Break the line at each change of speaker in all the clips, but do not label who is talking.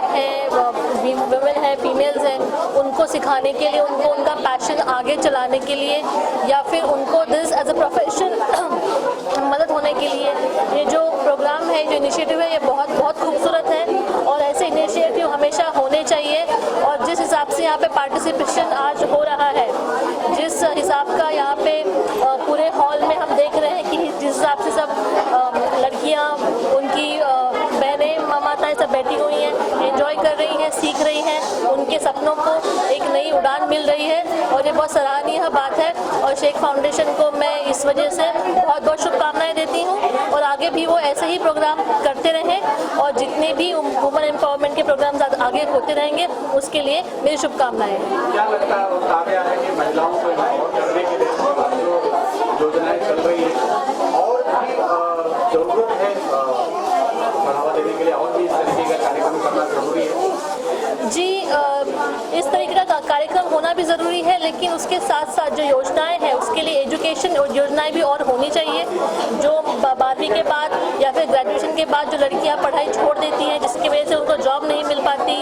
हैं, वुमेन हैं, फीमेल्स हैं, उनको सिखाने के लिए, उनको उनका पैशन आगे चलाने के लिए, या फिर उनको दिस एज अ प्रोफेशन मदद होने के लिए ये जो प्रोग्राम है, जो इनिशिएटिव है, ये बहुत बहुत खूबसूरत है। और ऐसे इनिशिएटिव हमेशा होने चाहिए। और जिस हिसाब से यहाँ पे पार्टिसिपेशन आज हो रहा है, जिस हिसाब का यहाँ पे पूरे हॉल में हम देख रहे हैं कि जिस हिसाब से सब लड़कियाँ, उनकी बहनें, माताएं सब बैठी हुई हैं, एंजॉय कर रही हैं, सीख रही हैं, उनके सपनों को एक नई उड़ान मिल रही है और ये बहुत सराहनीय बात है। और शेख फाउंडेशन को मैं इस वजह से बहुत बहुत शुभकामनाएं देती हूँ और आगे भी वो ऐसे ही प्रोग्राम करते रहें और जितने भी वुमेन एम्पावरमेंट के प्रोग्राम आगे होते रहेंगे उसके लिए मेरी शुभकामनाएं।
क्या लगता है कि महिलाओं को एम्पावर करने के लिए जो योजनाएं चल रही है और जरूरत है बढ़ावा देने के लिए और भी इस तरीके का कार्यक्रम करना जरूरी है?
जी, इस तरीके का कार्यक्रम होना भी ज़रूरी है, लेकिन उसके साथ साथ जो योजनाएं हैं उसके लिए एजुकेशन योजनाएं भी और होनी चाहिए। जो 12वीं के बाद या फिर ग्रेजुएशन के बाद जो लड़कियां पढ़ाई छोड़ देती हैं, जिसकी वजह से उनको जॉब नहीं मिल पाती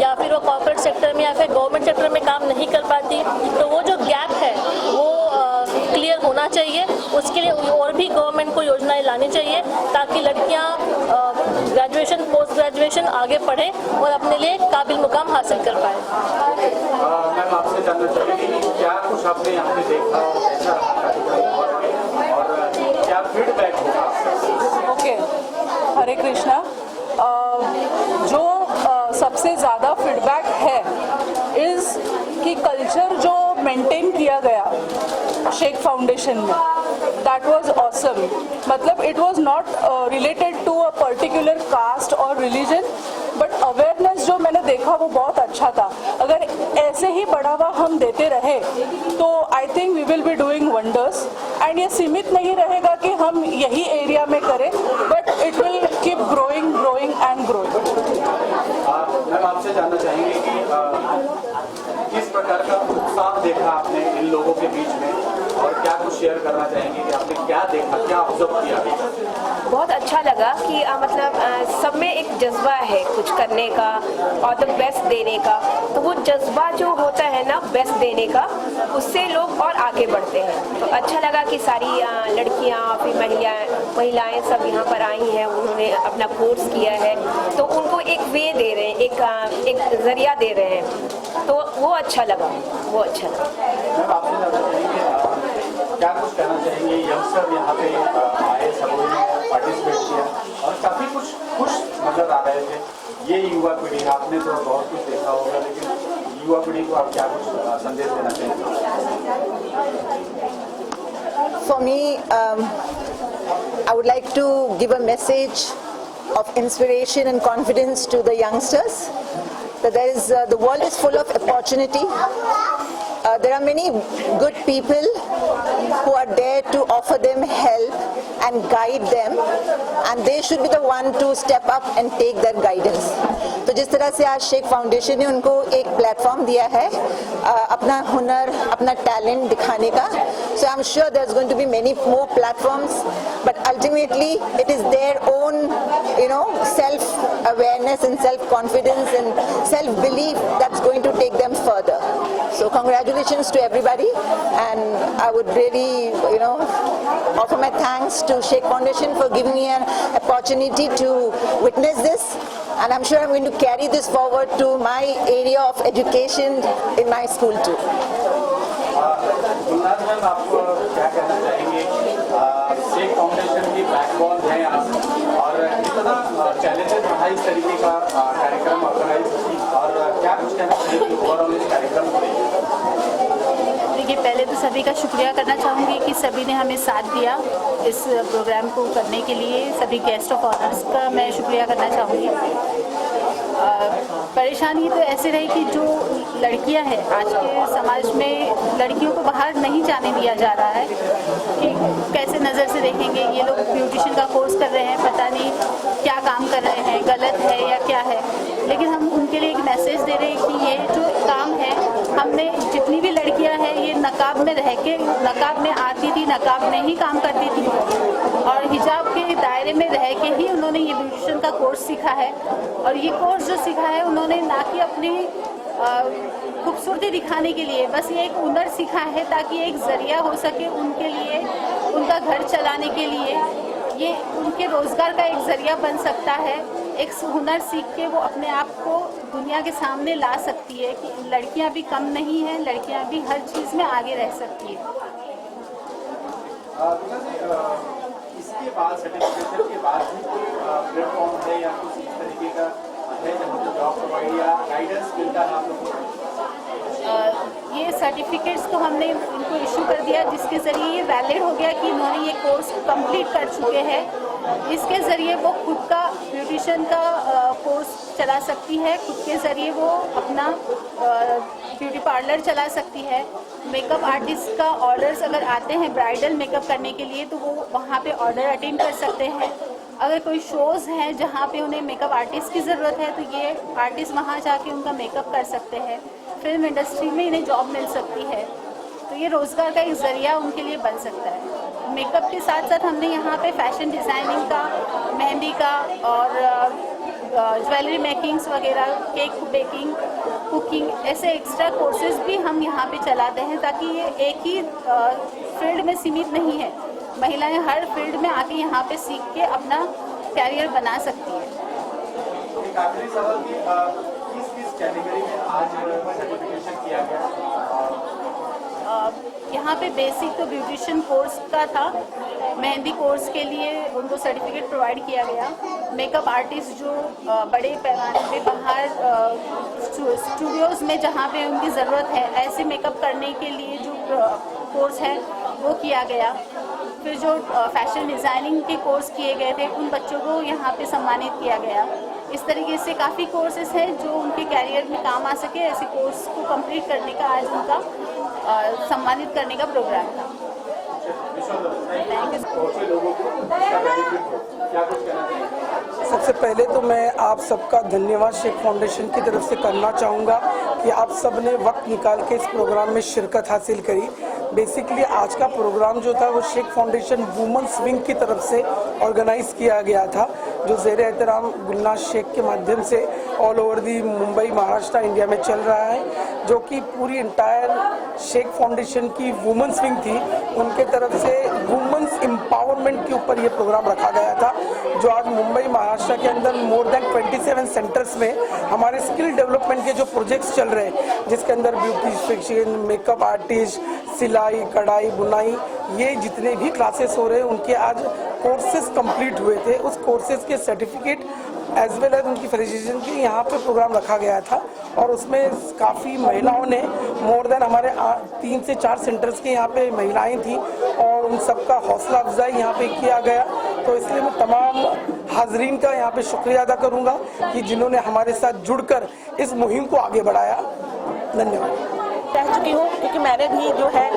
या फिर वो कॉर्पोरेट सेक्टर में या फिर गवर्नमेंट सेक्टर में काम नहीं कर पाती, तो वो जो गैप है वो क्लियर होना चाहिए। उसके लिए और भी गवर्नमेंट को योजनाएं लानी चाहिए ताकि लड़कियां ग्रेजुएशन, पोस्ट ग्रेजुएशन आगे पढ़ें और अपने लिए काबिल मुकाम हासिल कर पाएँ।
मैम, आपसे जानना चाहूँगी कि क्या कुछ आपने यहाँ पे देखा और कैसा और क्या फीडबैक होगा?
ओके, हरे कृष्णा। जो सबसे ज़्यादा फीडबैक है इज़ कि कल्चर जो मेंटेन किया गया शेख फाउंडेशन में, दैट वाज ऑसम। मतलब it was not related to a particular caste और रिलीजन, बट अवेयरनेस जो मैंने देखा वो बहुत अच्छा था। अगर ऐसे ही बढ़ावा हम देते रहे तो I think we will be doing wonders. And ये सीमित नहीं रहेगा कि हम यही एरिया में करें, but it will keep growing and growing.
Ma'am, आपसे जानना चाहेंगे कि किस प्रकार का उत्साह देखा आपने इन लोगों के बीच में और क्या कुछ शेयर करना चाहेंगे कि आपने क्या देखा, क्या ऑब्जर्व किया?
बहुत अच्छा लगा कि मतलब सब में एक जज्बा है कुछ करने का और द बेस्ट देने का। तो वो जज्बा जो होता है ना बेस्ट देने का, उससे लोग और आगे बढ़ते हैं। तो अच्छा लगा कि सारी लड़कियां फिर महिलाएं सब यहाँ पर आई हैं, उन्होंने अपना कोर्स किया है, तो उनको एक वे दे रहे हैं, एक जरिया दे रहे हैं। तो वो अच्छा लगा, वो अच्छा लगा।
मैम, आपसे जानना चाहेंगे क्या कुछ कहना चाहेंगे? यंगस्टर यहाँ पे आए, सबों ने पार्टिसिपेट किया और काफ़ी कुछ खुश नजर आ रहे थे। ये युवा पीढ़ी, आपने तो बहुत कुछ देखा होगा, लेकिन युवा पीढ़ी को आप क्या कुछ संदेश देना चाहेंगे?
For me, I would like to give a message of inspiration and confidence to the youngsters. That there is, the world is full of opportunity. There are many good people who are there to offer them help and guide them, and they should be the one to step up and take their guidance. तो जिस तरह से आज Sheikh foundation ने उनको एक platform दिया है अपना हुनर, अपना टैलेंट दिखाने का, so I'm sure there's going to be many more platforms, but ultimately it is their own, self-awareness and self-confidence and self-belief that's going to take them further. So congratulations to everybody, and I would really, offer my thanks to Sheikh Foundation for giving me an opportunity to witness this, and I'm sure I'm going to carry this forward to my area of education in my school too.
Gulnaz ma'am, आप क्या कहना चाहेंगे? Sheikh foundation की backbone है और कितना challenges रहा इस तरीके का कार्यक्रम ऑर्गेनाइज, और क्या कुछ कहना चाहिए ओवरऑल इस कार्यक्रम को?
देखिए, पहले तो सभी का शुक्रिया करना चाहूँगी कि सभी ने हमें साथ दिया इस प्रोग्राम को करने के लिए। सभी गेस्ट ऑफ ऑनर्स का मैं शुक्रिया करना चाहूँगी। परेशानी तो ऐसे रही कि जो लड़कियां हैं आज के समाज में, लड़कियों को बाहर नहीं जाने दिया जा रहा है कि कैसे नज़र से देखेंगे। ये लोग ब्यूटिशियन का कोर्स कर रहे हैं, पता नहीं क्या काम कर रहे हैं, गलत है या क्या है, लेकिन हम उनके लिए एक मैसेज दे रहे हैं कि ये जो काम है, हमने जितनी भी लड़कियां हैं ये नकाब में रह के, नकाब में आती थी, नकाब में ही काम करती थी और हिजाब के दायरे में रह के ही उन्होंने ये ब्यूटिशियन का कोर्स सीखा है। और ये कोर्स जो सीखा है उन्होंने ना कि अपनी खूबसूरती दिखाने के लिए, बस ये एक हुनर सीखा है ताकि एक ज़रिया हो सके उनके लिए, उनका घर चलाने के लिए, ये उनके रोज़गार का एक ज़रिया बन सकता है। एक हुनर सीख के वो अपने आप को दुनिया के सामने ला सकती है कि लड़कियां भी कम नहीं हैं, लड़कियां भी हर चीज़ में आगे रह सकती है।
इसके बाद सर्टिफिकेशन के बाद भी कोई प्लेटफॉर्म है या कुछ इस तरीके का है जहाँ पर जॉब प्रोवाइड या गाइडेंस मिलता है आप लोगों को?
ये सर्टिफिकेट्स तो हमने इनको इशू कर दिया जिसके ज़रिए ये वैलिड हो गया कि इन्होंने ये कोर्स कंप्लीट कर चुके हैं। इसके ज़रिए वो खुद का ब्यूटिशियन का कोर्स चला सकती है, खुद के ज़रिए वो अपना ब्यूटी पार्लर चला सकती है। मेकअप आर्टिस्ट का ऑर्डर्स अगर आते हैं ब्राइडल मेकअप करने के लिए तो वो वहाँ पे ऑर्डर अटेंड कर सकते हैं। अगर कोई शोज़ हैं जहाँ पे उन्हें मेकअप आर्टिस्ट की ज़रूरत है तो ये आर्टिस्ट वहाँ जाके उनका मेकअप कर सकते हैं। फिल्म इंडस्ट्री में इन्हें जॉब मिल सकती है, तो ये रोज़गार का एक ज़रिया उनके लिए बन सकता है। मेकअप के साथ साथ हमने यहाँ पे फैशन डिज़ाइनिंग का, मेहंदी का और ज्वेलरी मेकिंग्स वगैरह, केक बेकिंग, कुकिंग, ऐसे एक्स्ट्रा कोर्सेज भी हम यहाँ पे चलाते हैं ताकि ये एक ही फील्ड में सीमित नहीं है। महिलाएं हर फील्ड में आके यहाँ पे सीख के अपना कैरियर बना सकती है।
एक आखिरी सवाल कि किस कैटेगरी में आज सर्टिफिकेशन किया गया?
यहाँ पे बेसिक तो ब्यूटिशियन कोर्स का था, मेहंदी कोर्स के लिए उनको सर्टिफिकेट प्रोवाइड किया गया। मेकअप आर्टिस्ट जो बड़े पैमाने पे बाहर स्टूडियोज़ में जहाँ पे उनकी ज़रूरत है ऐसे मेकअप करने के लिए जो कोर्स है वो किया गया। फिर जो फैशन डिज़ाइनिंग के कोर्स किए गए थे उन बच्चों को यहाँ पे सम्मानित किया गया। इस तरीके से काफ़ी कोर्सेज हैं जो उनके कैरियर में काम आ सके। ऐसे कोर्स को कंप्लीट करने का आज उनका सम्मानित करने का प्रोग्राम था।
सबसे पहले तो मैं आप सबका धन्यवाद शेख फाउंडेशन की तरफ से करना चाहूँगा कि आप सब ने वक्त निकाल के इस प्रोग्राम में शिरकत हासिल करी। बेसिकली आज का प्रोग्राम जो था वो शेख फाउंडेशन वुमेन्स विंग की तरफ से ऑर्गेनाइज किया गया था, जो ज़ेर एहतराम गुलनाज शेख के माध्यम से all over the Mumbai, Maharashtra, India में चल रहा है, जो कि पूरी इंटायर शेख फाउंडेशन की वुमेन्स विंग थी, उनके तरफ से वुमेन्स एम्पावरमेंट के ऊपर ये प्रोग्राम रखा गया था, जो आज मुंबई, महाराष्ट्र के अंदर मोर देन 27 सेंटर्स में हमारे स्किल डेवलपमेंट के जो प्रोजेक्ट्स चल रहे हैं, जिसके अंदर ब्यूटिशियन, मेकअप आर्टिस्ट, सिलाई, कढ़ाई, बुनाई, ये जितने भी क्लासेस हो रहे हैं उनके आज कोर्सेज कंप्लीट हुए थे। उस कोर्सेज के सर्टिफिकेट एज वेल एज उनकी फेलिसिटेशन के यहाँ पे प्रोग्राम रखा गया था और उसमें काफ़ी महिलाओं ने मोर देन हमारे 3 से 4 सेंटर्स के यहाँ पे महिलाएं थी और उन सबका हौसला अफजाई यहाँ पे किया गया। तो इसलिए मैं तमाम हाजरीन का यहाँ पे शुक्रिया अदा करूँगा कि जिन्होंने हमारे साथ जुड़कर इस मुहिम को आगे बढ़ाया। धन्यवाद।
रह चुकी हूँ क्योंकि मैंने भी जो है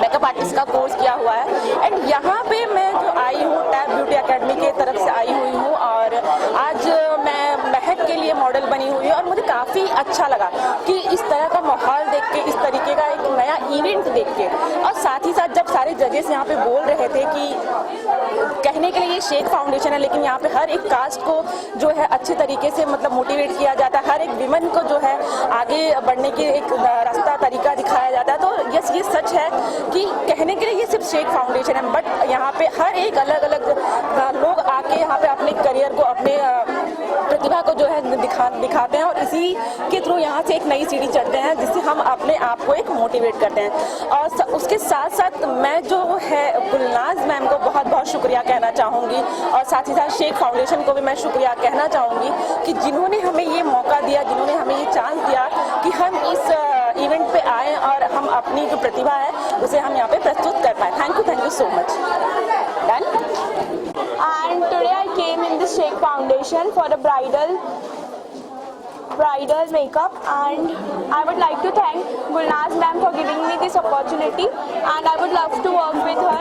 मेकअप आर्टिस्ट का कोर्स किया हुआ है एंड यहाँ पे मैं जो आई हूँ टैब ब्यूटी एकेडमी के तरफ से आई हुई हूँ और आज मैं महक के लिए मॉडल बनी हुई है और मुझे काफ़ी अच्छा लगा कि इस तरह का माहौल देख के, इस तरीके का एक नया इवेंट देख के, और साथ ही साथ जब सारे जजेस यहाँ पे बोल रहे थे कि कहने के लिए ये शेख फाउंडेशन है लेकिन यहाँ पे हर एक कास्ट को जो है अच्छे तरीके से मतलब मोटिवेट किया जाता है, हर एक विमेन को जो है आगे बढ़ने की एक रास्ता तरीका दिखाया जाता है। तो यस, ये सच है कि कहने के लिए ये सिर्फ शेख फाउंडेशन है, बट यहाँ पे हर एक अलग अलग लोग आके यहाँ पे अपने करियर को, अपने प्रतिभा को जो है दिखाते हैं और इसी के थ्रू यहाँ से एक नई सीढ़ी चढ़ते हैं जिससे हम अपने आप को एक मोटिवेट करते हैं। और उसके साथ साथ मैं जो है गुलनाज मैम को बहुत बहुत शुक्रिया कहना चाहूँगी और साथ ही साथ शेख फाउंडेशन को भी मैं शुक्रिया कहना चाहूँगी कि जिन्होंने हमें ये मौका दिया, जिन्होंने हमें ये चांस दिया कि हम इस इवेंट पे आए और हम अपनी जो प्रतिभा है उसे हम यहाँ पे प्रस्तुत कर पाए। Thank you so much. Done.
And today I came in this Sheikh Foundation for a bridal makeup, and I would like to thank Gulnaz ma'am for giving me this opportunity, and I would love to work with her